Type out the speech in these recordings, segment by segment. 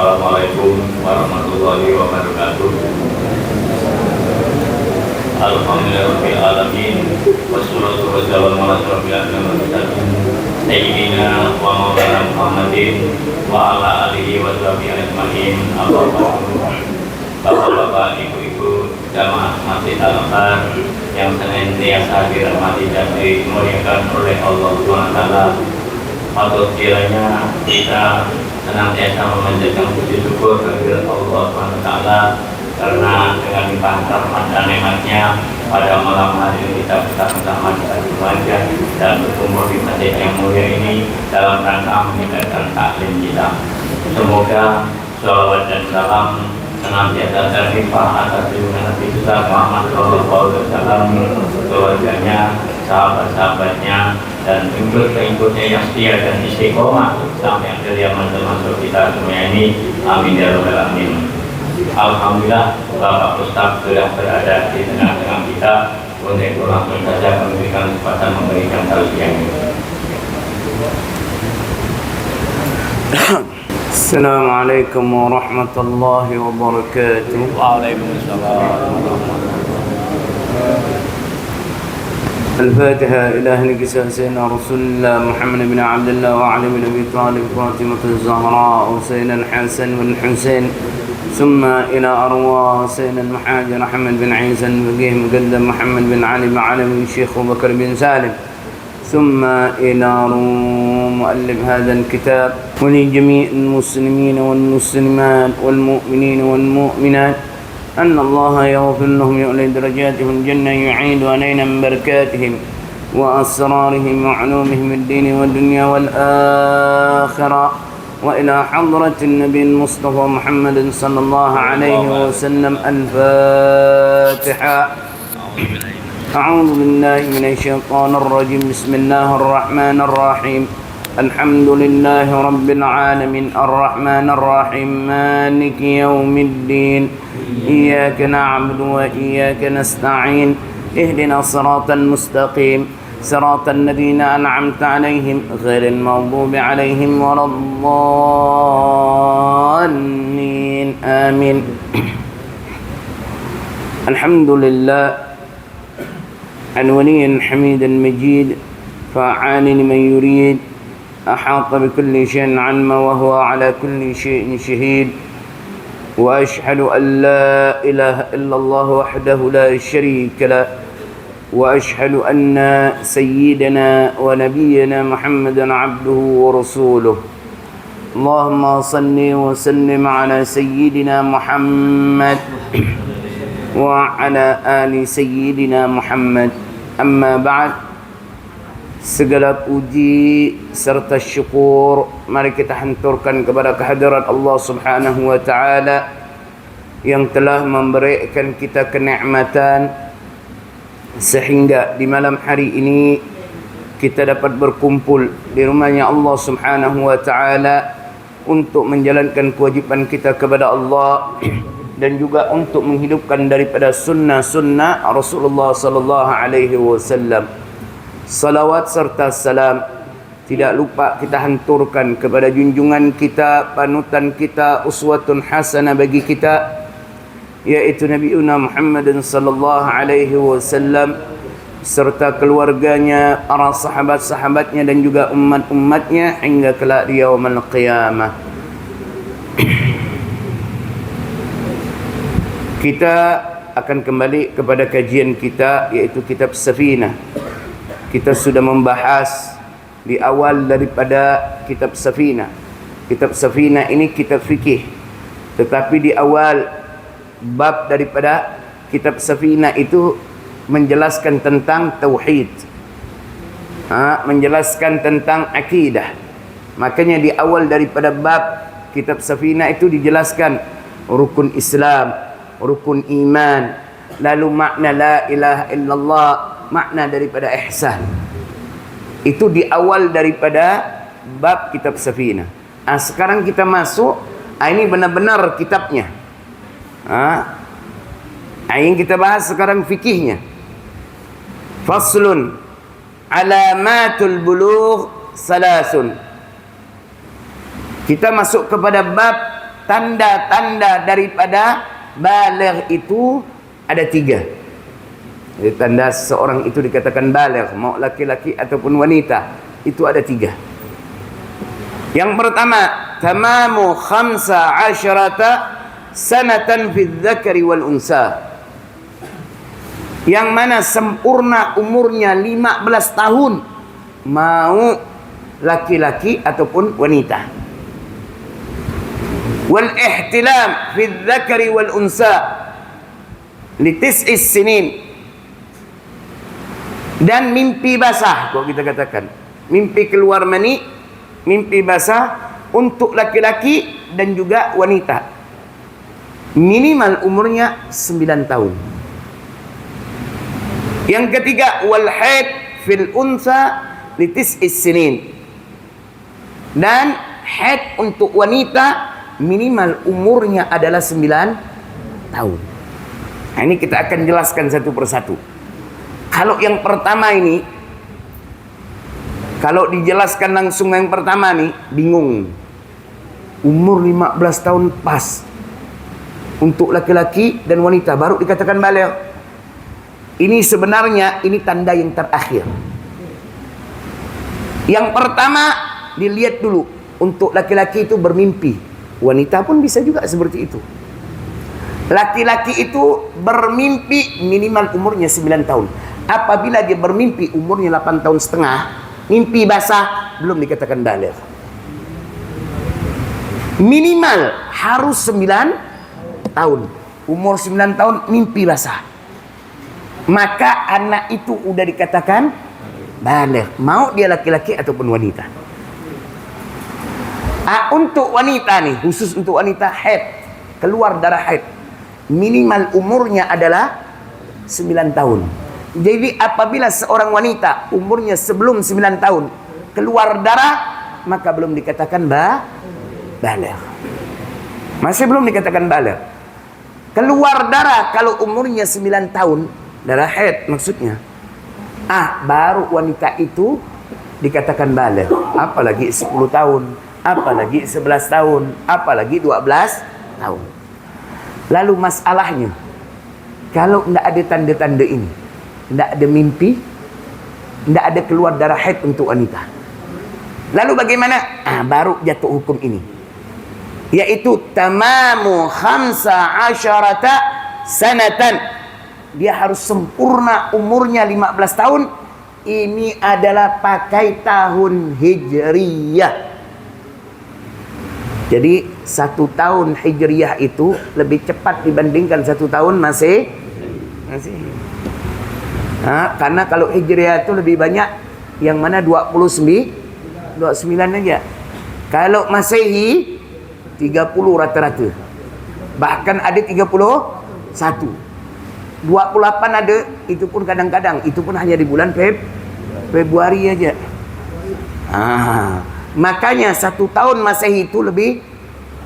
Assalamualaikum warahmatullahi wabarakatuh. Alhamdulillahirabbil alamin wassalatu wassalamu ala asyrofil mursalin sayyidina wa maulana Muhammadin wa ala alihi wa sahbihi ajmain. Bapak-bapak, ibu-ibu, jamaah masjid Al-Azhar yang senantiasa dirahmati dan dimuliakan oleh Allah SWT. Patut kiranya kita senantiasa memanjatkan puji syukur kepada Allah SWT, karena dengan limpahan rahmat dan nikmatnya pada malam hari ini kita bisa bersama kita berbahagia dan berkumpul di masjid yang mulia ini dalam rangka meningkatkan taklim kita. Semoga sholawat dan salam senantiasa terlimpah atas junjungan Nabi kita Muhammad SAW, keluarganya, sahabat-sahabatnya, dan pengikut-pengikutnya yang setia dan istiqomah sampai akhir zaman termasuk kita semua ini. Amin ya rabbal alamin. Alhamdulillah, Bapak Ustaz sudah berada di tengah-tengah kita. Untuk langsung saja memberikan kesempatan memberikan tausiah ini. Assalamualaikum warahmatullahi wabarakatuh. Waalaikumsalam warahmatullahi wabarakatuh. الفاتحة إلى أهل سيدنا رسول الله محمد بن عبد الله وعلي بن أبي طالب فاطمة الزهراء وسيدنا الحسن والحسين، ثم إلى أرواح سيدنا المحاج محمد بن عيسى الفقيه مقدم محمد بن علي بن علوي الشيخ أبو بكر بن سالم، ثم إلى مؤلف هذا الكتاب ولجميع المسلمين والمسلمات والمؤمنين والمؤمنات أن الله يغفر لهم يعلي درجاتهم الجنة يعيد علينا من بركاتهم وأسرارهم وعلومهم الدين والدنيا والآخرة، وإلى حضرة النبي المصطفى محمد صلى الله عليه وسلم. الفاتحة. أعوذ بالله من الشيطان الرجيم. بسم الله الرحمن الرحيم. الحمد لله رب العالمين الرحمن الرحيم مالك يوم الدين إياك نعبد وإياك نستعين اهدنا الصراط المستقيم صراط الذين أنعمت عليهم غير المغضوب عليهم ولا الضالين آمين. الحمد لله عن ولي حميد مجيد فعال لمن يريد أحاط بكل شيء علما وهو على كل شيء شهيد، وأشهد أن لا إله إلا الله وحده لا شريك له، وأشهد أن سيدنا ونبينا محمدا عبده ورسوله. اللهم صل وسلم على سيدنا محمد وعلى آل سيدنا محمد. أما بعد، segala puji serta syukur mari kita hanturkan kepada kehadirat Allah Subhanahu wa taala yang telah memberikan kita kenikmatan sehingga di malam hari ini kita dapat berkumpul di rumahnya Allah Subhanahu wa taala untuk menjalankan kewajipan kita kepada Allah dan juga untuk menghidupkan daripada sunnah-sunnah Rasulullah sallallahu alaihi wasallam. Salawat serta salam tidak lupa kita hanturkan kepada junjungan kita, panutan kita, uswatun hasanah bagi kita, yaitu Nabi Muhammad sallallahu alaihi wasallam serta keluarganya, para sahabat-sahabatnya dan juga umat-umatnya hingga kelak di yaumul qiyamah. Kita akan kembali kepada kajian kita, yaitu kitab Safinah. Kita sudah membahas di awal daripada kitab Safinah. Kitab Safinah ini kitab fikih, tetapi di awal bab daripada kitab Safinah itu menjelaskan tentang tauhid, menjelaskan tentang akidah. Makanya di awal daripada bab kitab Safinah itu dijelaskan rukun Islam, rukun iman, lalu makna la ilaha illallah, makna daripada ihsan. Itu di awal daripada bab kitab Safinah. Sekarang kita masuk, ini benar-benar kitabnya. Yang kita bahas sekarang fikihnya. Faslun alamatul bulugh salasun. Kita masuk kepada bab tanda-tanda daripada baligh itu ada 3. Jadi tanda seseorang itu dikatakan baligh, mau laki-laki ataupun wanita, itu ada 3. Yang pertama, tamamu 15 sanatan fi dzakari wal unsa. Yang mana sempurna umurnya 15 tahun, mau laki-laki ataupun wanita. Wal ihtilam fi dzakari wal unsa li 9 sinin. Dan mimpi basah, kalau kita katakan mimpi keluar mani, mimpi basah untuk laki-laki dan juga wanita, minimal umurnya 9 tahun. Yang ketiga, wal haid fil unsa li 9 sinin. Dan haid untuk wanita minimal umurnya adalah 9 tahun. Nah, ini kita akan jelaskan satu persatu. Kalau yang pertama ini, kalau dijelaskan langsung yang pertama nih, bingung. Umur 15 tahun pas untuk laki-laki dan wanita, baru dikatakan baligh. Ini sebenarnya ini tanda yang terakhir. Yang pertama dilihat dulu, untuk laki-laki itu bermimpi, wanita pun bisa juga seperti itu. Laki-laki itu bermimpi minimal umurnya 9 tahun. Apabila dia bermimpi umurnya 8 tahun setengah, mimpi basah, belum dikatakan baligh. Minimal harus 9 tahun. Umur 9 tahun mimpi basah, maka anak itu udah dikatakan baligh, mau dia laki-laki ataupun wanita. Untuk wanita nih, khusus untuk wanita haid, keluar darah haid, minimal umurnya adalah 9 tahun. Jadi apabila seorang wanita umurnya sebelum 9 tahun keluar darah, maka belum dikatakan baligh. Masih belum dikatakan baligh. Keluar darah kalau umurnya 9 tahun, darah haid maksudnya, baru wanita itu dikatakan baligh. Apalagi 10 tahun, apalagi 11 tahun, apalagi 12 tahun. Lalu masalahnya, kalau tidak ada tanda-tanda ini, tidak ada mimpi, tidak ada keluar darah haid untuk wanita, lalu bagaimana? Baru jatuh hukum ini, yaitu tamamu 15 sanatan. Dia harus sempurna umurnya 15 tahun. Ini adalah pakai tahun Hijriyah. Jadi 1 tahun Hijriyah itu lebih cepat dibandingkan 1 tahun masih. Karena kalau Hijriyah itu lebih banyak, yang mana 29 aja. Kalau Masehi 30 rata-rata. Bahkan ada 31. 28 ada, itu pun kadang-kadang, itu pun hanya di bulan Februari aja. Makanya 1 tahun Masehi itu lebih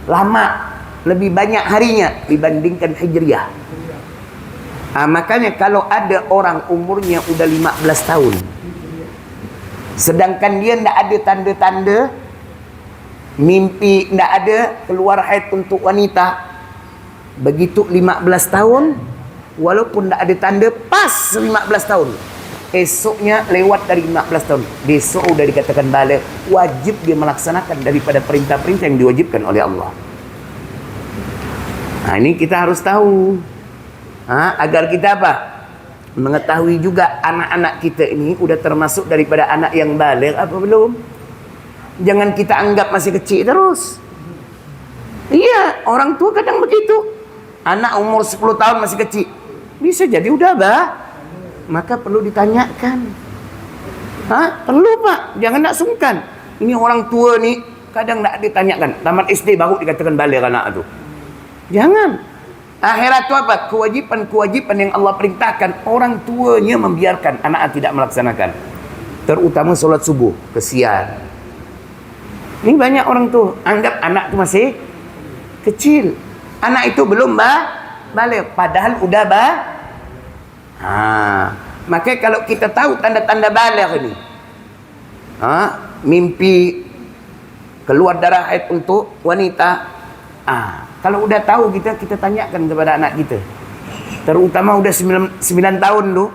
lama, lebih banyak harinya dibandingkan Hijriyah. Makanya kalau ada orang umurnya udah 15 tahun, sedangkan dia tidak ada tanda-tanda mimpi, tidak ada keluar haid untuk wanita, begitu 15 tahun, walaupun tidak ada tanda pas 15 tahun, esoknya lewat dari 15 tahun, besok sudah dikatakan baligh, wajib dia melaksanakan daripada perintah-perintah yang diwajibkan oleh Allah. Ini kita harus tahu, agar kita apa? Mengetahui juga anak-anak kita ini udah termasuk daripada anak yang baligh apa belum. Jangan kita anggap masih kecil terus. Iya, orang tua kadang begitu. Anak umur 10 tahun masih kecil, bisa jadi udah maka perlu ditanyakan. Perlu Pak, jangan nak sungkan. Ini orang tua nih kadang nak ditanyakan, tamat SD baru dikatakan baligh anak tu. Jangan. Akhirat itu apa? Kewajipan-kewajipan yang Allah perintahkan, orang tuanya membiarkan, anak tidak melaksanakan. Terutama solat subuh, kesian. Ini banyak orang tuh anggap anak itu masih kecil, anak itu belum baligh, padahal udah Maka kalau kita tahu tanda-tanda baligh ini, mimpi, keluar darah haid untuk wanita, Kalau udah tahu kita tanyakan kepada anak kita. Terutama udah 9 tahun tu.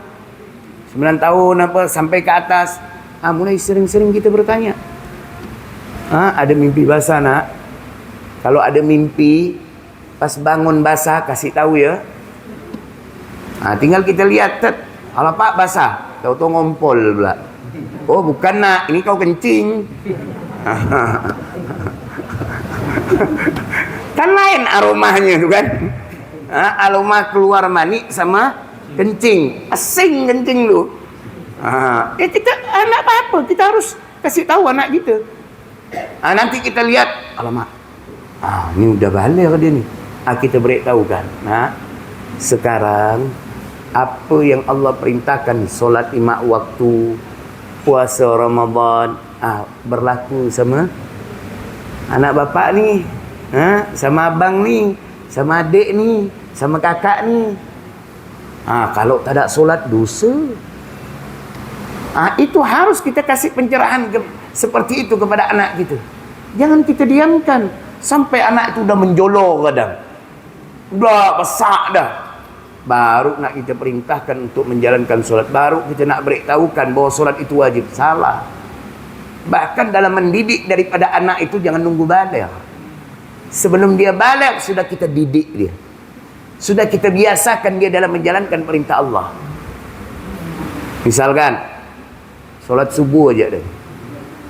9 tahun apa sampai ke atas. Mulai sering-sering kita bertanya. Ada mimpi basah nak? Kalau ada mimpi pas bangun basah kasih tahu ya. Tinggal kita lihat Pak basah. Tahu-tahu ngompol pula. Oh bukan nak, ini kau kencing. Kan lain aromanya tu kan. Aroma keluar mani sama kencing. Asing kencing tu. Kita anak apa? Kita harus kasih tahu anak kita. Nanti kita lihat, alamak. Ini udah balik dia ni. Kita beritahu kan. Sekarang apa yang Allah perintahkan, solat 5 waktu, puasa Ramadan, berlaku sama anak bapak ni, sama abang ni, sama adik ni, sama kakak ni. Kalau tak ada solat, dosa. Itu harus kita kasih pencerahan seperti itu kepada anak kita. Jangan kita diamkan sampai anak itu udah menjolor kadang, udah besar dah, baru nak kita perintahkan untuk menjalankan solat, baru kita nak beritahukan bahawa solat itu wajib. Salah. Bahkan dalam mendidik daripada anak itu jangan nunggu balik. Sebelum dia balik sudah kita didik dia, sudah kita biasakan dia dalam menjalankan perintah Allah. Misalkan solat subuh aja deh.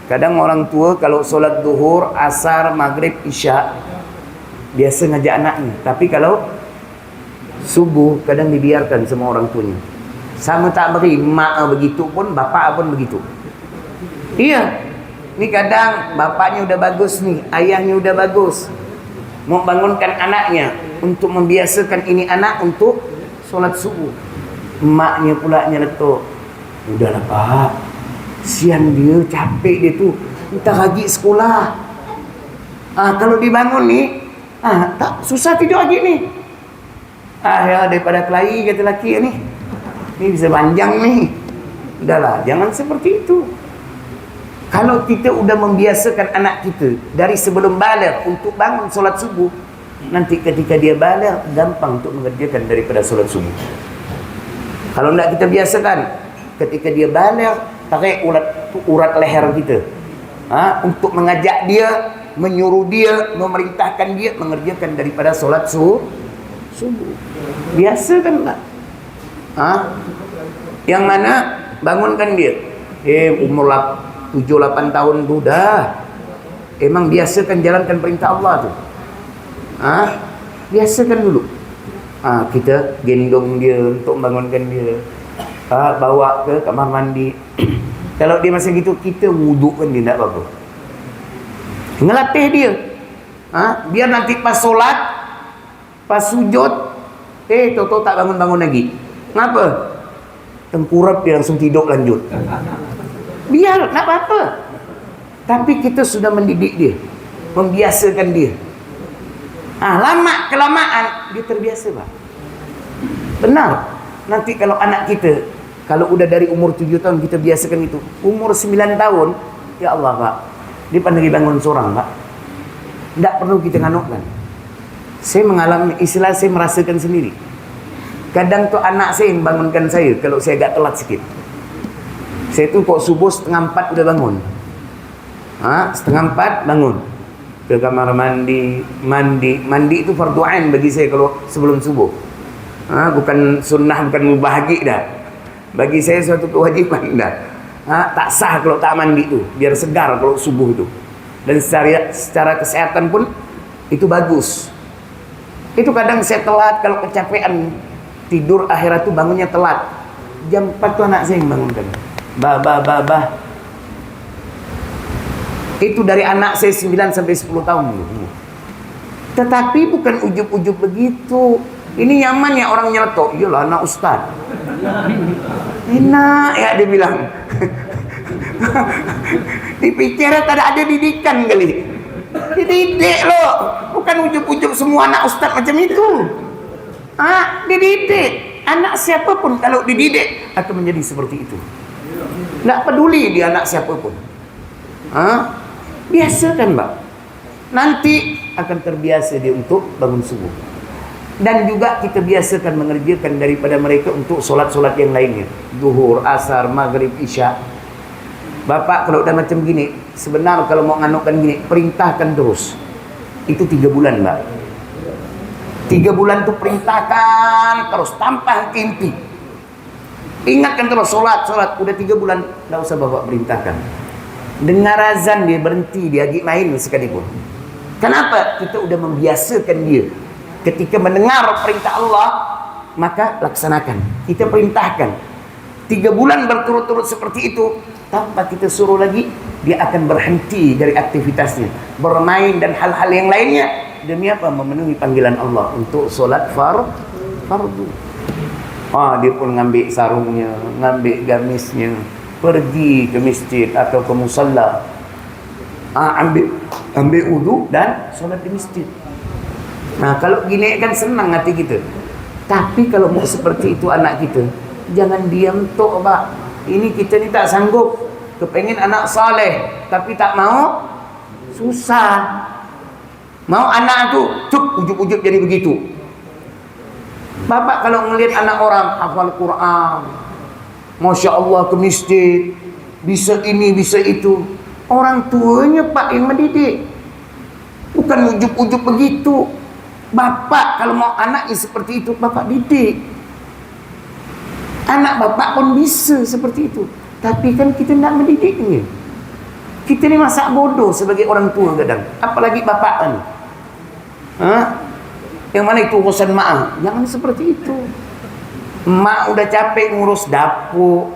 Kadang orang tua kalau solat zuhur, asar, maghrib, isya biasa ngajak anaknya. Tapi kalau subuh kadang dibiarkan sama orang tuanya. Sama tak beri, mak begitu pun, bapak pun begitu. Iya. Ni kadang bapaknya udah bagus nih, ayahnya udah bagus, mau bangunkan anaknya untuk membiasakan ini anak untuk solat subuh. Emaknya pula nyeletuk, udahlah pak, sian dia, capek dia tu, entah lagi sekolah. Kalau dibangun nih, tak susah tidur lagi nih. Ya daripada kelahi kata laki ni, ni bisa panjang nih. Udahlah, jangan seperti itu. Kalau kita udah membiasakan anak kita dari sebelum balik untuk bangun solat subuh, nanti ketika dia balik gampang untuk mengerjakan daripada solat subuh. Kalau tidak kita biasakan, ketika dia balik tarik urat leher kita, untuk mengajak dia, menyuruh dia, memerintahkan dia mengerjakan daripada solat subuh. Biasakanlah. Yang mana bangunkan dia. Umur 7-8 tahun tu dah. Emang biasakan jalankan perintah Allah tu. Biasakan dulu. Kita gendong dia untuk bangunkan dia. Bawa ke kamar mandi. Kalau dia masih gitu, kita wudukkan dia, tak apa-apa. Ngelatih dia. Biar nanti pas solat, pas sujud, tahu-tahu tak bangun-bangun lagi. Kenapa? Tengkurap dia langsung tidur lanjut. Biar, tak apa-apa. Tapi kita sudah mendidik dia, membiasakan dia. Lama kelamaan dia terbiasa, Pak. Benar. Nanti kalau anak kita, kalau udah dari umur 7 tahun kita biasakan itu, umur 9 tahun, ya Allah Pak, dia pandai bangun seorang Pak. Tak perlu kita nganukkan. Saya mengalami, istilah saya merasakan sendiri. Kadang tuh anak saya yang bangunkan saya kalau saya agak telat sikit. Saya tuh kok subuh 3:30 udah bangun. 3:30 bangun. Ke kamar mandi. Mandi itu fardu ain bagi saya kalau sebelum subuh. Bukan sunnah, bukan mubahagi dah. Bagi saya suatu kewajiban dah. Tak sah kalau tak mandi tu. Biar segar kalau subuh itu. Dan secara kesehatan pun itu bagus. Itu kadang saya telat kalau kecapean tidur akhirat tu bangunnya telat. Jam 4 tu anak saya yang bangunkan. Bah. Itu dari anak saya 9 sampai 10 tahun dulu. Tetapi bukan ujub-ujub begitu. Ini nyaman ya orang nyeletuk. Iyalah anak ustaz. Enak ya dia bilang. Dipikir tak ada didikan kali. Dididik loh. Bukan ujub-ujub semua anak ustaz macam itu. Dididik. Anak siapapun kalau dididik akan menjadi seperti itu. Tak peduli dia anak siapapun. Biasa kan Mbak. Nanti akan terbiasa dia untuk bangun subuh. Dan juga kita biasakan mengerjakan daripada mereka untuk solat-solat yang lainnya, zuhur, asar, maghrib, isya. Bapak kalau udah macam gini, sebenarnya kalau mau nganukan gini, perintahkan terus. Itu 3 bulan, Mbak. 3 bulan tuh perintahkan terus tanpa henti. Ingatkan terus solat. Udah 3 bulan, nggak usah bapak perintahkan. Dengar azan dia berhenti, dia lagi main sekalipun. Kenapa? Kita udah membiasakan dia. Ketika mendengar perintah Allah, maka laksanakan. Kita perintahkan. 3 bulan berturut-turut seperti itu, tanpa kita suruh lagi, dia akan berhenti dari aktivitasnya, bermain dan hal-hal yang lainnya. Demi apa? Memenuhi panggilan Allah untuk solat fardu. Dia pun ngambil sarungnya, ngambil gamisnya, pergi ke masjid atau ke musalla, ambil wudu dan solat di masjid. Nah, kalau gini kan senang hati kita. Tapi kalau mau seperti itu anak kita, jangan diam tok, Pak. Ini kita ni tak sanggup, kepengen anak saleh tapi tak mau, susah. Mau anak tu cuk ujuk-ujuk jadi begitu. Bapak kalau ngelihat anak orang hafal Quran, Masya Allah ke masjid, bisa ini, bisa itu, orang tuanya Pak yang mendidik, bukan ujuk-ujuk begitu. Bapak kalau mau anaknya seperti itu, Bapak didik. Anak Bapak pun bisa seperti itu. Tapi kan kita tidak mendidiknya. Kita ni masak bodoh sebagai orang tua kadang. Apalagi Bapak ni. Yang mana itu urusan mak. Jangan seperti itu. Mak udah capek ngurus dapur,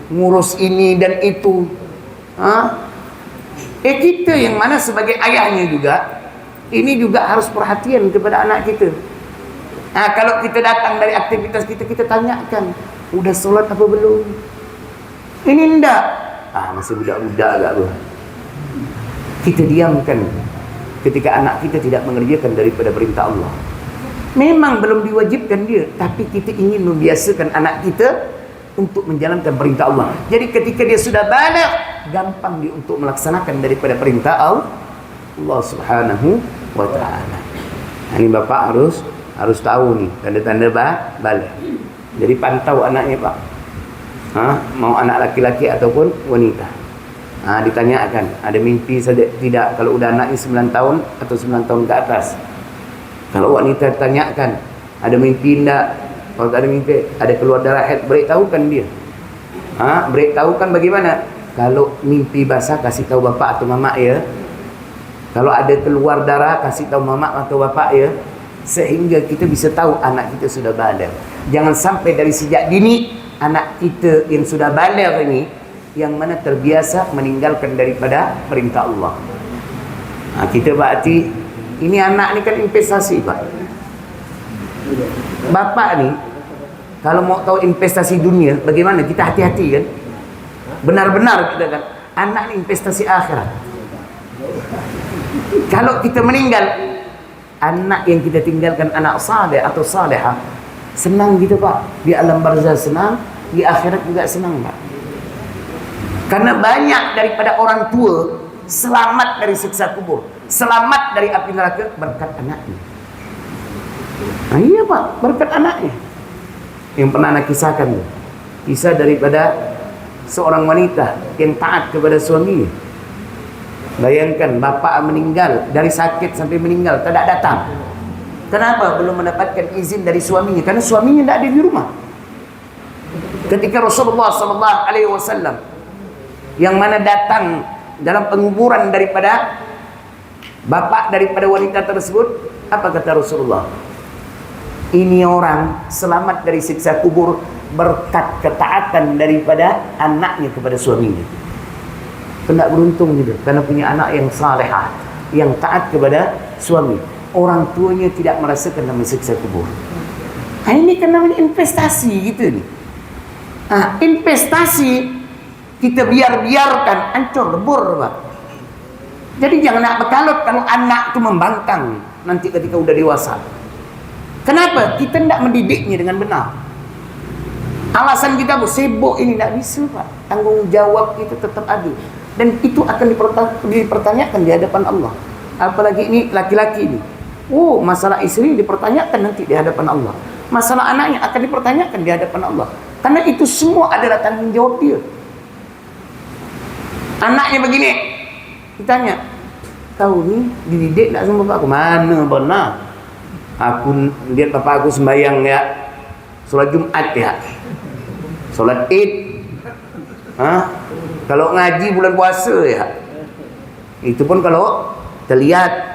ngurus ini dan itu. Kita yang mana sebagai ayahnya juga, ini juga harus perhatian kepada anak kita. Kalau kita datang dari aktivitas kita, kita tanyakan, udah sholat apa belum? Ini enggak. Masih budak-budak agak bro. Kita diamkan ketika anak kita tidak mengerjakan daripada perintah Allah. Memang belum diwajibkan dia, tapi kita ingin membiasakan anak kita untuk menjalankan perintah Allah. Jadi ketika dia sudah baligh, gampang dia untuk melaksanakan daripada perintah Allah Subhanahu wa ta'ala. Ini Bapak harus tahu nih tanda-tanda baligh. Jadi pantau anaknya, Pak. Mau anak laki-laki ataupun wanita. Ditanyakan, ada mimpi saja tidak? Kalau udah anaknya 9 tahun atau 9 tahun ke atas. Kalau wanita ditanyakan, ada mimpi enggak? Kalau tak ada mimpi, ada keluar darah haid, beritahukan dia. Beritahukan bagaimana? Kalau mimpi basah, kasih tahu bapak atau mama ya. Kalau ada keluar darah, kasih tahu mama atau bapak ya. Sehingga kita bisa tahu anak kita sudah baligh. Jangan sampai dari sejak dini anak kita yang sudah baligh ini, yang mana terbiasa meninggalkan daripada perintah Allah. Kita berarti ini anak ni kan investasi, Pak. Bapak ni kalau mau tahu investasi dunia, bagaimana? Kita hati-hati kan. Benar-benar kita kan, anak ni investasi akhirat. Kalau kita meninggal, anak yang kita tinggalkan anak saleh atau salehah, senang gitu, Pak. Di alam barzah senang, di akhirat juga senang, Pak. Karena banyak daripada orang tua selamat dari siksa kubur, selamat dari api neraka berkat anaknya. Iya, Pak, berkat anaknya. Yang pernah anak kisahkan, kisah daripada seorang wanita yang taat kepada suaminya. Bayangkan bapak meninggal, dari sakit sampai meninggal tidak datang. Kenapa? Belum mendapatkan izin dari suaminya, karena suaminya tidak ada di rumah. Ketika Rasulullah SAW yang mana datang dalam penguburan daripada bapak daripada wanita tersebut, apa kata Rasulullah? Ini orang selamat dari siksa kubur berkat ketaatan daripada anaknya kepada suaminya. Tidak beruntung gitu, karena punya anak yang salehah, yang taat kepada suami. Orang tuanya tidak merasakan namanya siksa kubur. Ini kan namanya investasi gitu nih. Investasi kita biarkan hancur lebur, Pak. Jadi jangan nak berkalut kalau anak itu membangkang nanti ketika udah dewasa. Kenapa? Kita tidak mendidiknya dengan benar. Alasan kita sibuk ini tidak bisa, Pak. Tanggung jawab kita tetap ada. Dan itu akan dipertanyakan di hadapan Allah. Apalagi ini laki-laki ini. Oh, masalah istri dipertanyakan nanti di hadapan Allah. Masalah anaknya akan dipertanyakan di hadapan Allah. Karena itu semua adalah tanggung jawab dia. Anaknya begini, ditanya, tahu ni dididik tak sama bapak aku? Mana pernah? Aku lihat bapak aku sembahyang ya, solat Jumat ya, solat Id, kalau ngaji bulan puasa ya, itu pun kalau terlihat.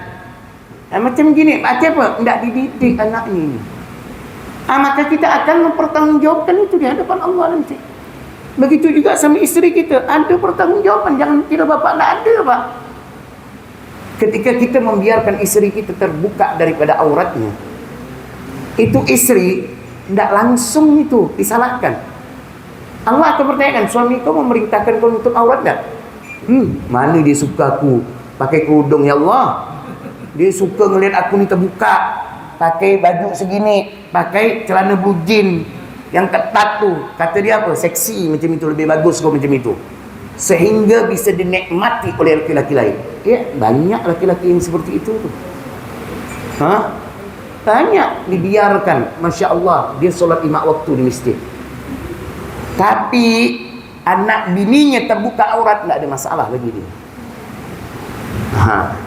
Macam gini, macam apa? Tidak dididik anak ini. Maka kita akan mempertanggungjawabkan itu di hadapan Allah nanti. Begitu juga sama isteri kita, ada pertanggungjawaban. Jangan kira bapak tak ada, Pak. Ketika kita membiarkan isteri kita terbuka daripada auratnya, itu istri tidak langsung itu disalahkan. Allah akan bertanyakan, suami kau memerintahkan kau untuk aurat tak? Mana dia suka aku pakai kerudung, ya Allah. Dia suka ngelihat aku ni terbuka, pakai baju segini, pakai celana blue jean yang ketat tu. Kata dia apa? Seksi macam itu, lebih bagus kau macam itu. Sehingga bisa dinikmati oleh laki-laki lain. Ya, banyak laki-laki yang seperti itu tu. Banyak dibiarkan, Masya Allah, dia solat 5 waktu di masjid. Tapi anak bininya terbuka aurat, tak ada masalah bagi dia.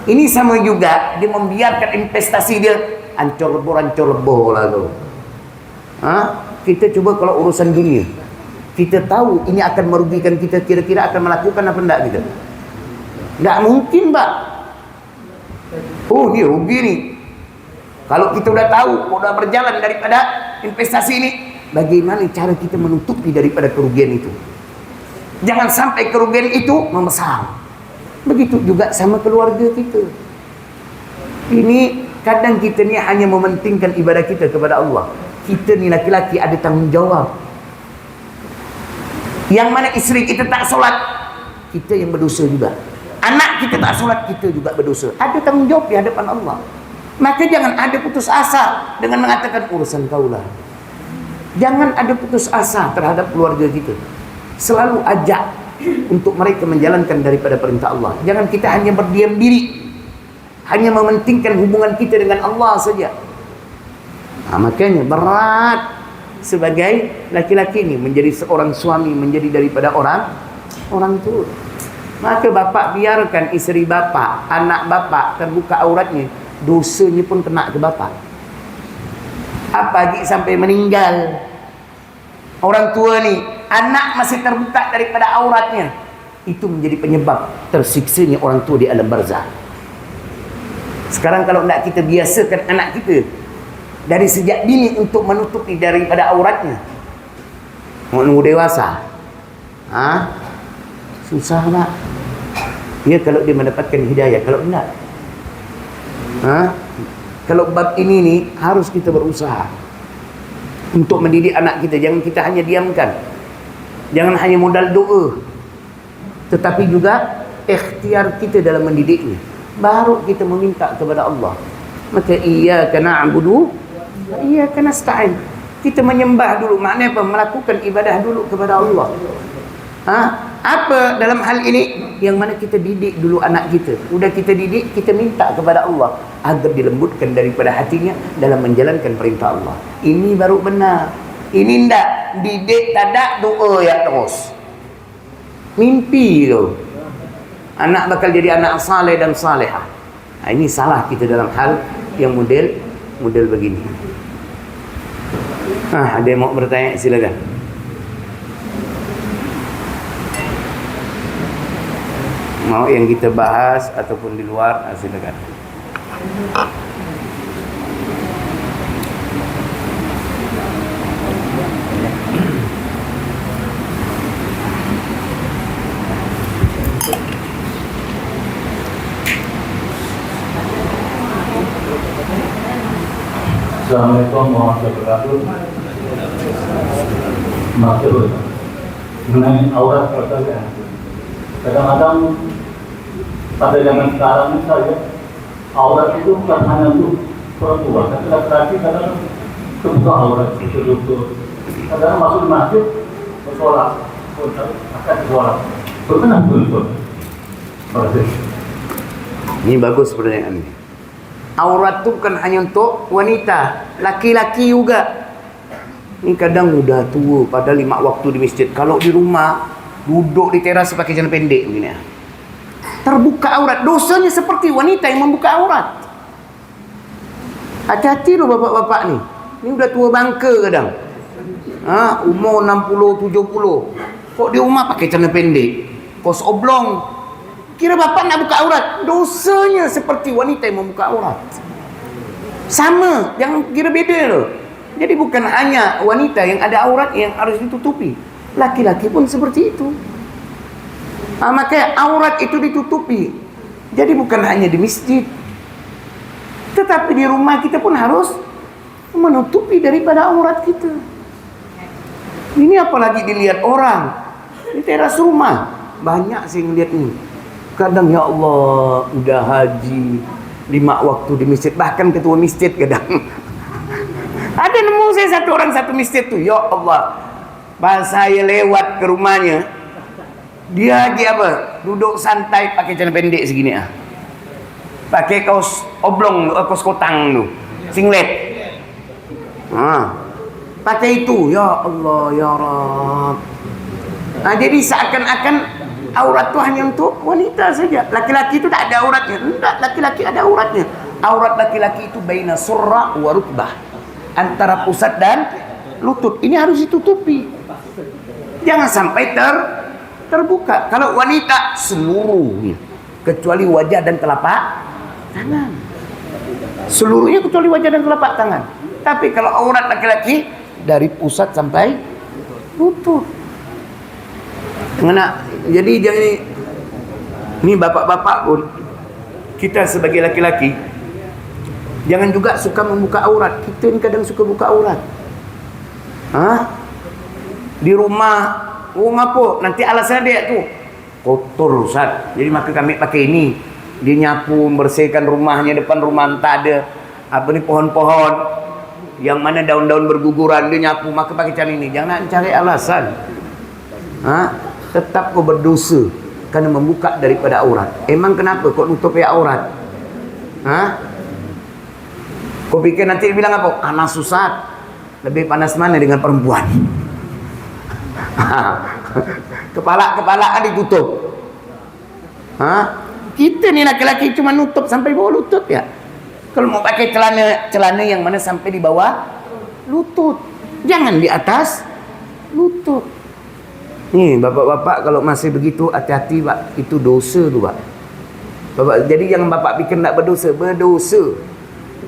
Ini sama juga, dia membiarkan investasi dia ancur lebur lah tu. Kita cuba kalau urusan dunia, kita tahu ini akan merugikan kita, kira-kira akan melakukan apa enggak kita? Tak mungkin, Pak. Oh, dia rugi ni. Kalau kita udah tahu, udah berjalan daripada investasi ini, bagaimana cara kita menutupi daripada kerugian itu? Jangan sampai kerugian itu membesar. Begitu juga sama keluarga kita. Ini kadang kita ni hanya mementingkan ibadah kita kepada Allah. Kita ni laki-laki ada tanggung jawab. Yang mana isteri kita tak solat, kita yang berdosa juga. Anak kita tak solat, kita juga berdosa. Ada tanggung jawab di hadapan Allah. Maka jangan ada putus asa dengan mengatakan urusan kaulah. Jangan ada putus asa terhadap keluarga kita. Selalu ajak untuk mereka menjalankan daripada perintah Allah. Jangan kita hanya berdiam diri, hanya mementingkan hubungan kita dengan Allah saja. Makanya berat sebagai laki-laki ini menjadi seorang suami, menjadi daripada orang tua. Maka bapak biarkan isteri bapak, anak bapak terbuka auratnya, dosanya pun kena ke bapak. Apalagi sampai meninggal orang tua ni, anak masih terbuka daripada auratnya, itu menjadi penyebab tersiksanya orang tua di alam barzah. Sekarang kalau nak kita biasakan anak kita dari sejak dini untuk menutupi daripada auratnya, mau nunggu dewasa, susah Pak. Ya, kalau dia mendapatkan hidayah, kalau enggak, kalau bab ini nih harus kita berusaha untuk mendidik anak kita. Jangan kita hanya diamkan, jangan hanya modal doa, tetapi juga ikhtiar kita dalam mendidiknya. Baru kita meminta kepada Allah. Maka iyyaka na'budu wa iyyaka nasta'in. Kita menyembah dulu, maknanya apa? Melakukan ibadah dulu kepada Allah. Apa dalam hal ini? Yang mana kita didik dulu anak kita. Udah kita didik, kita minta kepada Allah agar dilembutkan daripada hatinya dalam menjalankan perintah Allah. Ini baru benar. Ini ndak didik tadak doa ya terus. Mimpi tu. Anak bakal jadi anak saleh dan salehah. Ini salah kita dalam hal yang model begini. Ada yang mau bertanya, silakan. Mau yang kita bahas ataupun di luar, silakan. Assalamualaikum warahmatullahi wabarakatuh. Maksud mengenai aurat pertanyaan. Kadang-kadang pada zaman sekarang ini saja aurat itu bukan hanya untuk perempuan, tapi laki-laki kadang terbuka aurat itu lutut. Kadang masuk di masjid bersolat, akan bersolat berkenan lutut. Ini bagus pertanyaan ini. Aurat itu bukan hanya untuk wanita, laki-laki juga. Ini kadang udah tua, pada 5 waktu di masjid. Kalau di rumah, duduk di teras pakai celana pendek begini. Terbuka aurat. Dosanya seperti wanita yang membuka aurat. Hati-hati loh bapak-bapak nih. Ini udah tua bangka kadang. Umur 60, 70. Kok di rumah pakai celana pendek? Kos oblong. Kira bapak nak buka aurat. Dosanya seperti wanita yang membuka aurat. Sama, jangan kira beda loh. Jadi bukan hanya wanita yang ada aurat yang harus ditutupi. Laki-laki pun seperti itu. Makanya aurat itu ditutupi. Jadi bukan hanya di masjid, tetapi di rumah kita pun harus menutupi daripada aurat kita. Ini apalagi dilihat orang di teras rumah. Banyak sih ngeliat ini. Kadang ya Allah, udah haji 5 waktu di masjid, bahkan ketua masjid kadang. Ada nemu saya satu orang satu masjid tuh, ya Allah. Pas saya lewat ke rumahnya, dia lagi apa? Duduk santai pakai celana pendek segini pakai kaos oblong, kaos kotang tuh, singlet. Pakai itu, ya Allah, ya Rabb. Jadi seakan-akan aurat itu hanya untuk wanita saja. Laki-laki itu tak ada auratnya. Enggak, laki-laki ada auratnya. Aurat laki-laki itu baina surra wa rukbah, antara pusat dan lutut. Ini harus ditutupi. Jangan sampai terbuka. Kalau wanita seluruhnya, kecuali wajah dan telapak tangan. Seluruhnya kecuali wajah dan telapak tangan. Tapi kalau aurat laki-laki dari pusat sampai lutut. Jadi jangan ini bapak-bapak pun, kita sebagai laki-laki jangan juga suka membuka aurat. Kita ini kadang suka buka aurat. Di rumah apa? Nanti alasan dia tuh kotor Ustaz. Jadi maka kami pakai ini. Dia nyapu, membersihkan rumahnya, depan rumah entah ada pohon-pohon yang mana daun-daun berguguran, dia nyapu, maka pakai cara ini. Jangan cari alasan. Tetap kau berdosa karena membuka daripada aurat. Emang kenapa kau nutupi aurat? Kau pikir nanti bilang apa? Panas Ustaz. Lebih panas mana dengan perempuan? Kepala ditutup. Kita nih laki-laki cuma nutup sampai bawah lutut ya. Kalau mau pakai celana yang mana sampai di bawah lutut, jangan di atas lutut. Nih bapak-bapak kalau masih begitu hati-hati Pak, itu dosa tu Pak. Jadi yang bapak pikir tak berdosa, berdosa.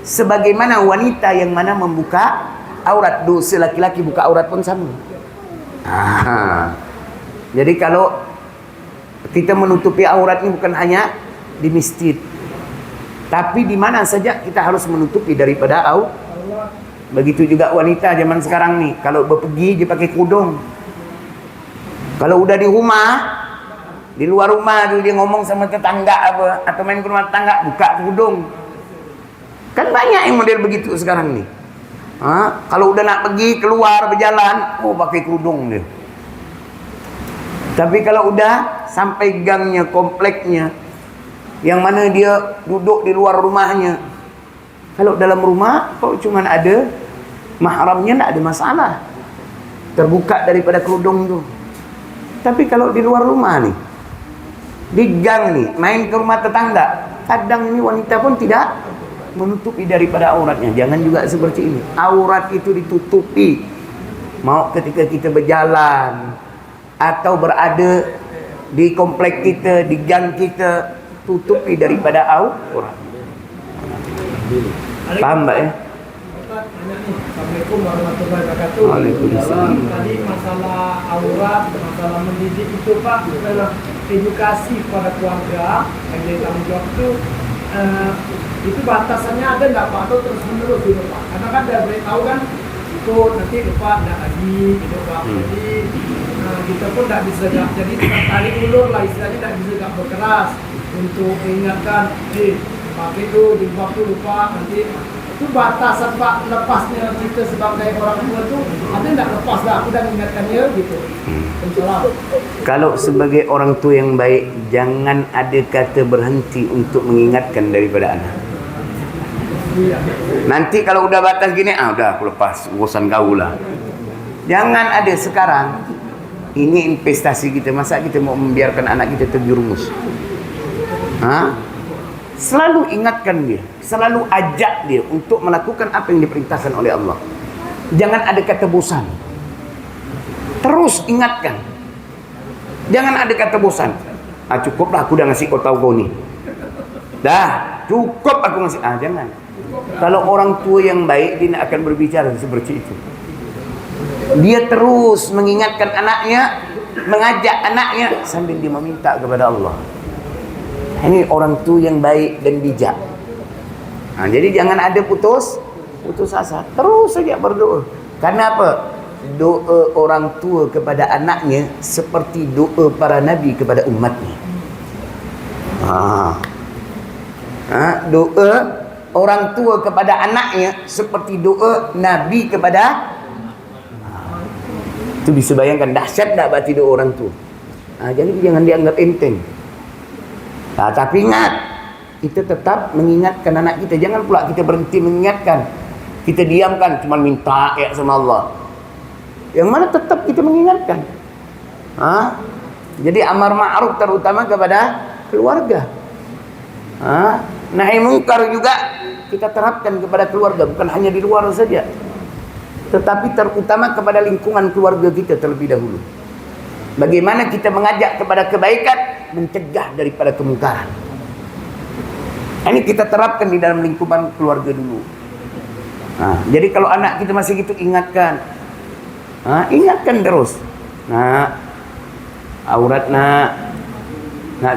Sebagaimana wanita yang mana membuka aurat, dosa laki-laki buka aurat pun sama. Jadi kalau kita menutupi aurat ini bukan hanya di masjid, tapi di mana saja kita harus menutupi daripada aurat. Begitu juga wanita zaman sekarang nih, kalau berpergi dia pakai kerudung. Kalau udah di rumah, di luar rumah tu dia ngomong sama tetangga apa, atau main ke rumah tetangga, buka kerudung. Kan banyak yang model begitu sekarang nih. Kalau udah nak pergi keluar berjalan, pakai kerudung dia. Tapi kalau udah sampai gangnya, kompleknya, yang mana dia duduk di luar rumahnya, kalau dalam rumah kok cuma ada mahramnya, tak ada masalah, terbuka daripada kerudung tu. Tapi kalau di luar rumah nih, di gang nih, main ke rumah tetangga, kadang ini wanita pun tidak menutupi daripada auratnya. Jangan juga seperti ini. Aurat itu ditutupi. Mau ketika kita berjalan atau berada di komplek kita, di gang kita, tutupi daripada aurat. Paham Mbak ya? Assalamualaikum warahmatullahi wabarakatuh. Waalaikumsalam. Tadi masalah aurat, masalah mendidik itu Pak, adalah edukasi kepada keluarga yang jadi tanggung jawab itu batasannya ada nggak Pak, atau terus menerus gitu Pak? Karena kan dari beritahu kan itu nanti lupa tidak lagi gitu Pak. Jadi kita pun tidak bisa jadi tarik ulur lah istilahnya, tidak bisa berkeras untuk mengingatkan, pakai itu di waktu lupa nanti Itu batasan Pak lepasnya kita sebagai orang tua tu ada tak lepas dah aku dah ingatkan dia gitu. Insyaallah. Kalau sebagai orang tua yang baik, jangan ada kata berhenti untuk mengingatkan daripada anak. Nanti kalau udah batas gini, udah aku lepas, urusan kau lah. Jangan ada sekarang. Ini investasi kita. Masa kita mau membiarkan anak kita terjerumus? Selalu ingatkan dia, selalu ajak dia untuk melakukan apa yang diperintahkan oleh Allah. Jangan ada kata bosan. Terus ingatkan. Jangan ada kata bosan. Cukuplah aku dah ngasih kau tahu kau ni. Dah, cukup aku ngasih. Jangan. Kalau orang tua yang baik, dia akan berbicara seperti itu. Dia terus mengingatkan anaknya, mengajak anaknya sambil dia meminta kepada Allah. Ini orang tua yang baik dan bijak. Jadi jangan ada putus asa. Terus saja berdoa. Karena apa? Doa orang tua kepada anaknya seperti doa para nabi kepada umatnya. Doa orang tua kepada anaknya seperti doa nabi kepada. Itu bisa bayangkan dahsyat tak berarti doa orang tua. Jadi jangan dianggap enteng. Tapi ingat, kita tetap mengingatkan anak kita. Jangan pula kita berhenti mengingatkan. Kita diamkan, cuma minta sama Allah. Yang mana tetap kita mengingatkan. Jadi amar ma'ruf terutama kepada keluarga. Nahi mungkar juga kita terapkan kepada keluarga. Bukan hanya di luar saja, tetapi terutama kepada lingkungan keluarga kita terlebih dahulu. Bagaimana kita mengajak kepada kebaikan, mencegah daripada kemungkaran. Ini kita terapkan di dalam lingkungan keluarga dulu. Jadi kalau anak kita masih gitu, ingatkan. Ingatkan terus. Aurat nak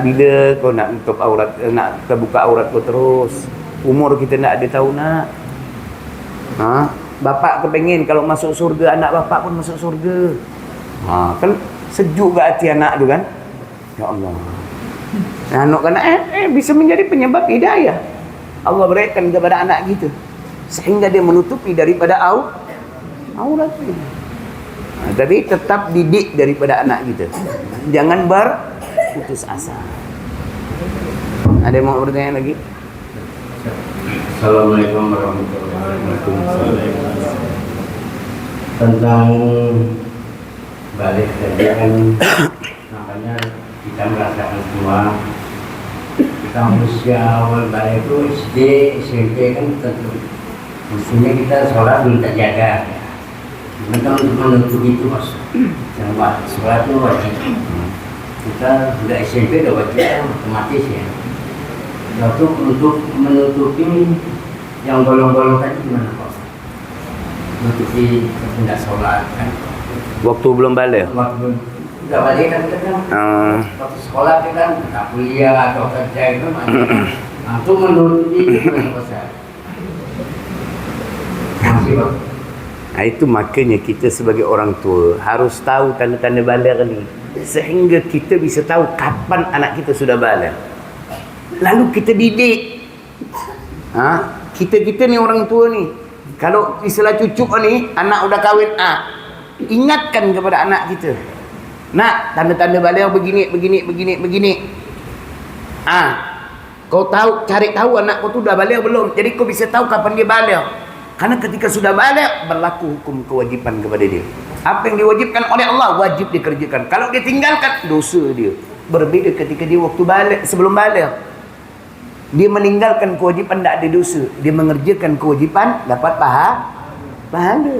bila kau nak tutup aurat, nak terbuka aurat kau terus. Umur kita nak ada tahu nak. Bapak kepengin kalau masuk surga, anak bapak pun masuk surga. Kan sejuk ke hati anak tu kan? Ya Allah. Anak kan bisa menjadi penyebab hidayah. Allah berikan kepada anak kita sehingga dia menutupi daripada aurat itu. Tapi tetap didik daripada anak kita. Jangan berputus asa. Ada yang mau bertanya lagi? Assalamualaikum warahmatullahi wabarakatuh. Tentang balik tadi kan, makanya kita merasakan semua. Kita usia awal balik itu SD, SMP kan tentu mestinya kita sholat belum terjaga. Kita untuk menutup itu mas, jangan sholat itu wajib. Kita sudah SMP udah wajib otomatis ya. Lalu untuk menutupi yang bolong-bolong tadi gimana Pak? Menutupi tidak sholat kan? Waktu belum balik. Waktu udah balik kan kita kan? Waktu sekolah kita kan tak kuliah atau kerja itu untuk menutupi itu gimana Pak? Masih Pak? Itu makanya kita sebagai orang tua harus tahu tanda-tanda balik ni, sehingga kita bisa tahu kapan anak kita sudah balik. Lalu kita didik. Kita ni orang tua ni, kalau istilah cucu ni, anak udah kahwin, ingatkan kepada anak kita. Nak, tanda-tanda balik begini. Kau tahu, cari tahu anak kau tu dah balik belum. Jadi kau bisa tahu kapan dia balik. Karena ketika sudah balik, berlaku hukum kewajipan kepada dia. Apa yang diwajibkan oleh Allah, wajib dikerjakan. Kalau dia tinggalkan, dosa dia. Berbeza ketika dia waktu balik, sebelum balik. Dia meninggalkan kewajipan, tak ada dosa. Dia mengerjakan kewajipan, dapat pahala.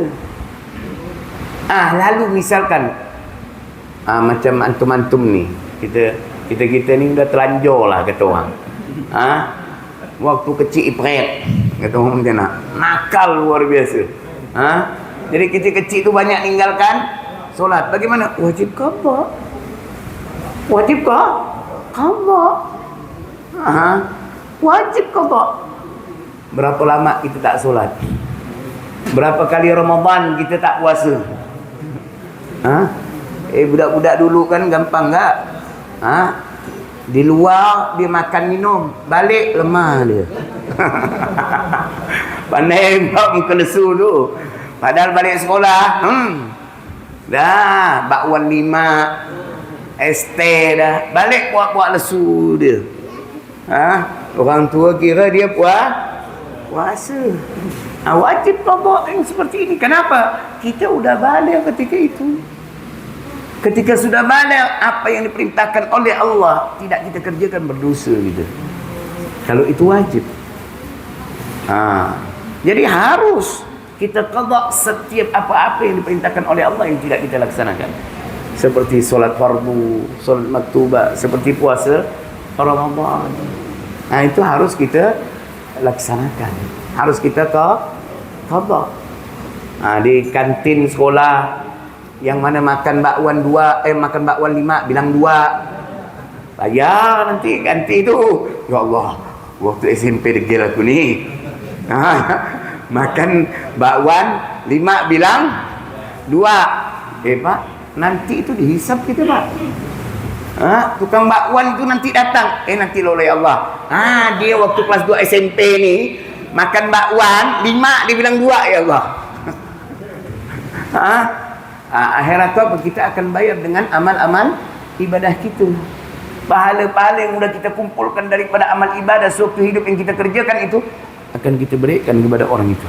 Lalu misalkan, macam antum-antum ni, kita ni dah telanjur lah kata orang. Waktu kecil ipret, kata orang macam nak. Nakal luar biasa. Jadi kecil-kecil tu banyak tinggalkan solat. Bagaimana? Wajib qada. Wajib qada. Wajib qada. Berapa lama kita tak solat? Berapa kali Ramadan kita tak puasa? Budak-budak dulu kan gampang tak? Di luar dia makan minum, balik lemah dia. Pandai buat muka lesu tu. Padahal balik sekolah, dah bakwan 5 ST dah. Balik buat lesu dia. Orang tua kira dia puasa. Wajib qada yang seperti ini. Kenapa? Kita sudah balik ketika itu. Ketika sudah balik, apa yang diperintahkan oleh Allah tidak kita kerjakan, berdosa kita. Kalau itu wajib. Jadi harus kita qada setiap apa-apa yang diperintahkan oleh Allah yang tidak kita laksanakan. Seperti solat fardu, solat maktubah, seperti puasa Ramadan. Itu harus kita laksanakan. Harus kita qada. Di kantin sekolah yang mana makan bakwan 2, makan bakwan 5, bilang 2. Bayar nanti ganti tu. Ya Allah, waktu SMP degil aku ni. Makan bakwan 5 bilang 2. Pak, nanti itu dihisap kita, Pak. Tukang bakwan itu nanti datang. Nanti oleh Allah. Dia waktu kelas 2 SMP ni makan bakwan 5, dia bilang 2, ya Allah. Akhirat tu apa? Kita akan bayar dengan amal-amal ibadah kita. Pahala-pahala yang sudah kita kumpulkan daripada amal ibadah sewaktu hidup yang kita kerjakan itu akan kita berikan kepada orang itu.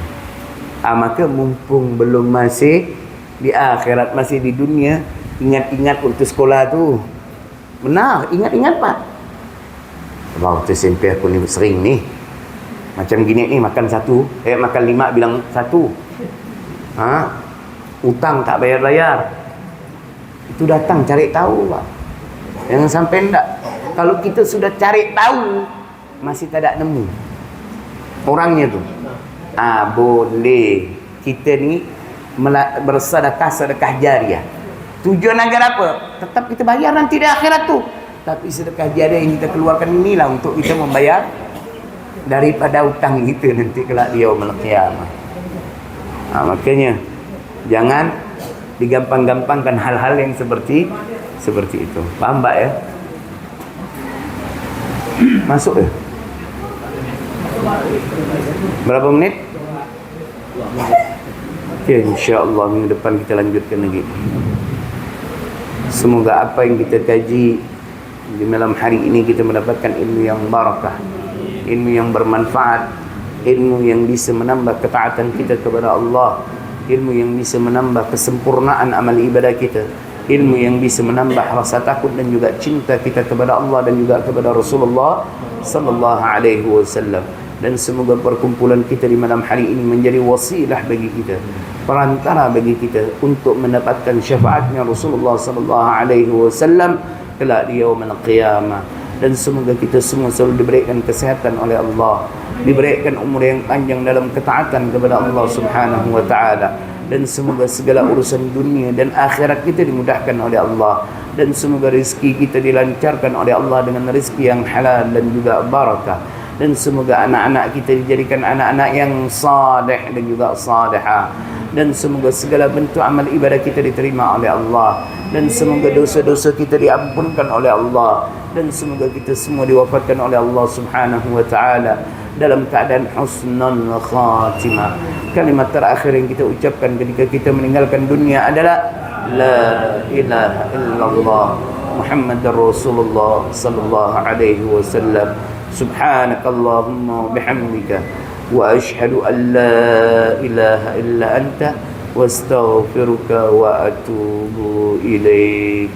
Maka mumpung belum masih di akhirat, masih di dunia, ingat-ingat waktu sekolah tu. Benar, ingat-ingat Pak. Waktu SMP aku ni sering ni. Macam gini ni, makan 1, makan 5 bilang 1. Utang tak bayar-bayar. Itu datang cari tahu, Pak. Jangan sampai enggak. Kalau kita sudah cari tahu, masih tak nemu orangnya tu. Boleh kita ni bersedekah jariah. Tujuan agar apa? Tetap kita bayar nanti di akhirat tu. Tapi sedekah jariah yang kita keluarkan inilah untuk kita membayar daripada utang kita nanti kelak di yaumul qiyamah. Makanya jangan digampang-gampangkan hal-hal yang seperti itu. Paham Pak ya? Masuk ya? Berapa menit? Okay, insya-Allah minggu depan kita lanjutkan lagi. Semoga apa yang kita kaji di malam hari ini kita mendapatkan ilmu yang barakah, ilmu yang bermanfaat, ilmu yang bisa menambah ketaatan kita kepada Allah, ilmu yang bisa menambah kesempurnaan amal ibadah kita, ilmu yang bisa menambah rasa takut dan juga cinta kita kepada Allah dan juga kepada Rasulullah sallallahu alaihi wasallam. Dan semoga perkumpulan kita di malam hari ini menjadi wasilah bagi kita, perantara bagi kita untuk mendapatkan syafaatnya Rasulullah sallallahu alaihi wasallam kelak di yaumul qiyamah. Dan semoga kita semua selalu diberikan kesehatan oleh Allah, diberikan umur yang panjang dalam ketaatan kepada Allah Subhanahu wa taala, dan semoga segala urusan dunia dan akhirat kita dimudahkan oleh Allah, dan semoga rezeki kita dilancarkan oleh Allah dengan rezeki yang halal dan juga barakah, dan semoga anak-anak kita dijadikan anak-anak yang saleh dan juga salihah, dan semoga segala bentuk amal ibadah kita diterima oleh Allah, dan semoga dosa-dosa kita diampunkan oleh Allah, dan semoga kita semua diwafatkan oleh Allah Subhanahu wa taala dalam keadaan husnul khatimah. Kalimat terakhir yang kita ucapkan ketika kita meninggalkan dunia adalah la ilaha illallah Muhammadar Rasulullah sallallahu alaihi wasallam. Subhanakallahumma bihamdika wa ashhadu an la ilaha illa anta wa astaghfiruka wa atubu ilaik.